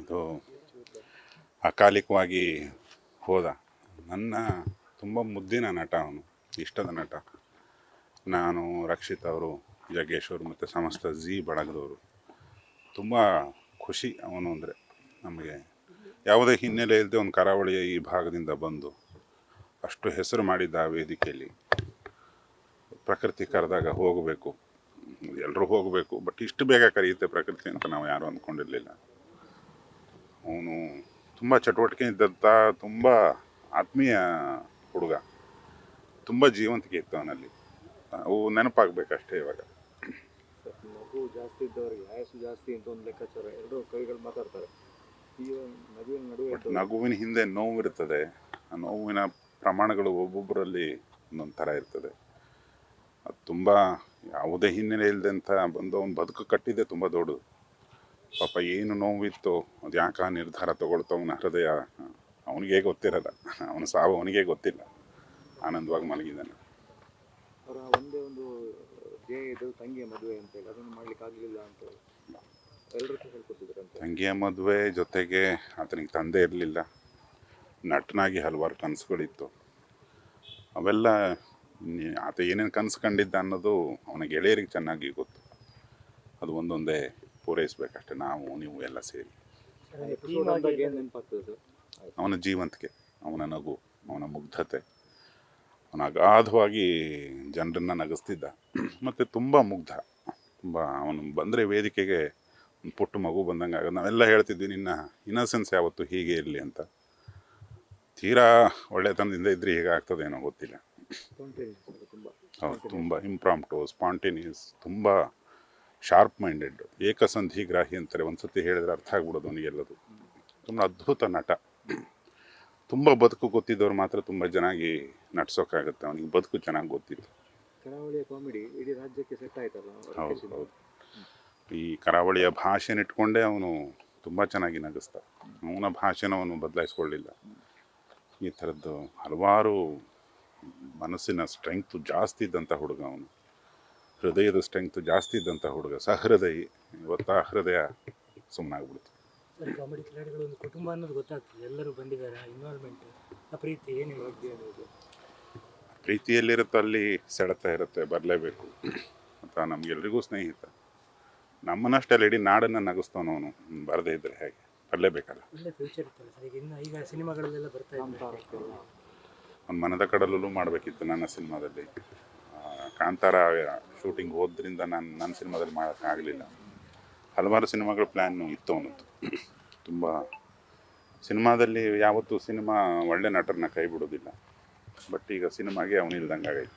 ಅದು ಅಕಾಲಿಕವಾಗಿ ಹೋದ. ನನ್ನ ತುಂಬ ಮುದ್ದಿನ ನಟ ಅವನು, ಇಷ್ಟದ ನಟ. ನಾನು, ರಕ್ಷಿತ್ ಅವರು, ಜಗ್ಗೇಶ್ ಅವರು ಮತ್ತು ಸಮಸ್ತ ಝೀ ಬಳಗದವರು ತುಂಬ ಖುಷಿ ಅವನು ಅಂದರೆ. ನಮಗೆ ಯಾವುದೇ ಹಿನ್ನೆಲೆ ಇಲ್ಲದೆ ಒಂದು ಕರಾವಳಿಯ ಈ ಭಾಗದಿಂದ ಬಂದು ಅಷ್ಟು ಹೆಸರು ಮಾಡಿದ್ದ ಆ ವೇದಿಕೆಯಲ್ಲಿ ಪ್ರಕೃತಿ ಕರೆದಾಗ ಹೋಗಬೇಕು, ಎಲ್ಲರೂ ಹೋಗಬೇಕು. ಬಟ್ ಇಷ್ಟು ಬೇಗ ಕರೆಯುತ್ತೆ ಪ್ರಕೃತಿ ಅಂತ ನಾವು ಯಾರೂ ಅಂದ್ಕೊಂಡಿರಲಿಲ್ಲ. ಅವನು ತುಂಬ ಚಟುವಟಿಕೆ ಇದ್ದಂಥ, ತುಂಬ ಆತ್ಮೀಯ ಹುಡುಗ, ತುಂಬ ಜೀವಂತಿಕೆ ಇತ್ತು ಅವನಲ್ಲಿ. ಅವು ನೆನಪಾಗಬೇಕಷ್ಟೇ ಇವಾಗ. ನಗು ಜಾಸ್ತಿ ಇದ್ದವರಿಗೆ ಆಯಸ್ಸು ಜಾಸ್ತಿ ಅಂತ ಒಂದು ಲೆಕ್ಕಾಚಾರ ಎರಡೂ ಕವಿಗಳು ಮಾತಾಡ್ತಾರೆ. ಈ ನಗುವಿನ ನಡುವೆ ನಗುವಿನ ಹಿಂದೆ ನೋವು ಇರ್ತದೆ. ಆ ನೋವಿನ ಪ್ರಮಾಣಗಳು ಒಬ್ಬೊಬ್ಬರಲ್ಲಿ ಒಂದೊಂದು ಥರ ಇರ್ತದೆ. ಅದು ತುಂಬ ಯಾವುದೇ ಹಿನ್ನೆಲೆ ಇಲ್ಲದಂಥ ಬಂದು ಅವ್ನು ಬದುಕು ಕಟ್ಟಿದ್ದೆ ತುಂಬ ದೊಡ್ಡದು. ಪಾಪ ಏನು ನೋವಿತ್ತು, ಅದು ಯಾಕೆ ಆ ನಿರ್ಧಾರ ತಗೊಳ್ತು ಅವನ ಹೃದಯ, ಅವನಿಗೇ ಗೊತ್ತಿರಲ್ಲ. ಅವನ ಸಾವು ಅವನಿಗೇ ಗೊತ್ತಿಲ್ಲ. ಆನಂದವಾಗಿ ಮಲಗಿದ್ದಾನೆ. ಅವರ ಒಂದೇ ಒಂದು ಧ್ಯೇಯ ಇದು ತಂಗಿಯ ಮದುವೆ ಅಂತೇಳಿ, ಅದನ್ನು ಮಾಡ್ಲಿಕ್ಕೆ ಆಗಲಿಲ್ಲ ಅಂತೇಳಿ ಎಲ್ಲರೂ ಹೇಳ್ಕೊಟ್ಟಿದ್ರಂತೆ. ತಂಗಿಯ ಮದುವೆ ಜೊತೆಗೆ ಆತನಿಗೆ ತಂದೆ ಇರಲಿಲ್ಲ. ನಟನಾಗಿ ಹಲವಾರು ಕನಸುಗಳಿತ್ತು. ಅವೆಲ್ಲ ಆತ ಏನೇನು ಕನಸು ಕಂಡಿದ್ದ ಅನ್ನೋದು ಅವನ ಗೆಳೆಯರಿಗೆ ಚೆನ್ನಾಗಿ ಗೊತ್ತು. ಅದು ಒಂದೊಂದೇ ಪೂರೈಸಬೇಕಷ್ಟೆ, ನಾವು ನೀವು ಎಲ್ಲ ಸೇರಿ. ಅವನ ಜೀವಂತಿಕೆ, ಅವನ ನಗು, ಅವನ ಮುಗ್ಧತೆ. ಅವನ ಅಗಾಧವಾಗಿ ಜನರನ್ನು ನಗಿಸ್ತಿದ್ದ ಮತ್ತು ತುಂಬ ಮುಗ್ಧ. ತುಂಬ ಅವನು ಬಂದರೆ ವೇದಿಕೆಗೆ ಒಂದು ಪುಟ್ಟ ಮಗು ಬಂದಂಗೆ ಆಗೋದು. ನಾವೆಲ್ಲ ಹೇಳ್ತಿದ್ವಿ, ನಿನ್ನ ಇನ್ನಸೆನ್ಸ್ ಯಾವತ್ತು ಹೀಗೆ ಇರಲಿ ಅಂತ. ತೀರಾ ಒಳ್ಳೆತನದಿಂದ ಇದ್ದರೆ ಹೀಗೆ ಆಗ್ತದೇನೋ ಗೊತ್ತಿಲ್ಲ. ಹೌದು, ತುಂಬ ಇಂಪ್ರಾಂಪ್ಟು, ಸ್ಪಾಂಟೇನಿಯಸ್, ತುಂಬ ಶಾರ್ಪ್ ಮೈಂಡೆಡ್, ಏಕಸಂಧಿಗ್ರಾಹಿ ಅಂತಾರೆ. ಒಂದು ಸತಿ ಹೇಳಿದ್ರೆ ಅರ್ಥ ಆಗ್ಬಿಡೋದು ಅವನಿಗೆಲ್ಲದು. ತುಂಬ ಅದ್ಭುತ ನಟ. ತುಂಬ ಬದುಕು ಗೊತ್ತಿದ್ದವ್ರು ಮಾತ್ರ ತುಂಬ ಚೆನ್ನಾಗಿ ನಡ್ಸೋಕ್ಕಾಗುತ್ತೆ. ಅವನಿಗೆ ಬದುಕು ಚೆನ್ನಾಗಿ ಗೊತ್ತಿತ್ತು. ಕರಾವಳಿಯ ಕಾಮಿಡಿ ಇಡೀ ರಾಜ್ಯಕ್ಕೆ ಸೆಟ್ ಆಯ್ತಲ್ಲ. ಹೌದು ಹೌದು. ಈ ಕರಾವಳಿಯ ಭಾಷೆನ ಇಟ್ಕೊಂಡೇ ಅವನು ತುಂಬ ಚೆನ್ನಾಗಿ ನಗಿಸ್ತ. ಅವನ ಭಾಷೆನ ಅವನು ಬದಲಾಯಿಸ್ಕೊಳ್ಳಿಲ್ಲ. ಈ ಥರದ್ದು ಹಲವಾರು ಮನಸ್ಸಿನ ಸ್ಟ್ರೆಂಗ್ತು ಜಾಸ್ತಿ ಇದ್ದಂಥ ಹುಡುಗ ಅವನು. ಹೃದಯದ ಸ್ಟ್ರೆಂಗ್ತು ಜಾಸ್ತಿ ಇದ್ದಂಥ ಹುಡುಗ, ಸಹೃದಯಿ. ಇವತ್ತು ಆ ಹೃದಯ ಸುಮ್ಮನಾಗ್ಬಿಡ್ತು. ಸರ್, ಕಾಮಿಡಿ ಕ್ರೀಡೆಗಳು ಒಂದು ಕುಟುಂಬ ಅನ್ನೋದು ಗೊತ್ತಾಗ್ತದೆ. ಎಲ್ಲರೂ ಬಂದಿದ್ದಾರೆ, ಇನ್ವಾಲ್ವ್ಮೆಂಟ್, ಆ ಪ್ರೀತಿ ಏನಿಲ್ಲ. ಪ್ರೀತಿಯಲ್ಲಿರುತ್ತೆ, ಅಲ್ಲಿ ಸೆಳೆತ ಇರುತ್ತೆ, ಬರಲೇಬೇಕು ಅಂತ. ನಮಗೆಲ್ರಿಗೂ ಸ್ನೇಹಿತ. ನಮ್ಮನ್ನಷ್ಟೇ ಇಡೀ ನಾಡನ್ನು ನಗಿಸ್ತವನವನು. ಬರದೇ ಇದ್ದರೆ ಹೇಗೆ, ಬರಲೇಬೇಕಲ್ಲ. ಒಳ್ಳೆ ಫ್ಯೂಚರ್ ಇರ್ತದೆ ಸರ್. ಈಗ ಸಿನಿಮಾಗಳಲ್ಲೆಲ್ಲ ಬರ್ತಾ ಇದ್ದಾರೆ. ಒಂದು ಮನದ ಕಡಲಲ್ಲೂ ಮಾಡಬೇಕಿತ್ತು ನನ್ನ ಸಿನಿಮಾದಲ್ಲಿ. ಕಾಂತಾರ ಶೂಟಿಂಗ್ ಹೋದ್ರಿಂದ ನನ್ನ ಸಿನಿಮಾದಲ್ಲಿ ಮಾಡೋಕ್ಕಾಗಲಿಲ್ಲ. ಹಲವಾರು ಸಿನಿಮಾಗಳ ಪ್ಲ್ಯಾನ್ ಇತ್ತು ಅವನದ್ದು. ತುಂಬ ಸಿನಿಮಾದಲ್ಲಿ ಯಾವತ್ತೂ ಸಿನಿಮಾ ಒಳ್ಳೆ ನಟರನ್ನ ಕೈ ಬಿಡೋದಿಲ್ಲ. ಬಟ್ ಈಗ ಸಿನಿಮಾಗೆ ಅವನಿಲ್ದಂಗೆ ಆಗೈತೆ.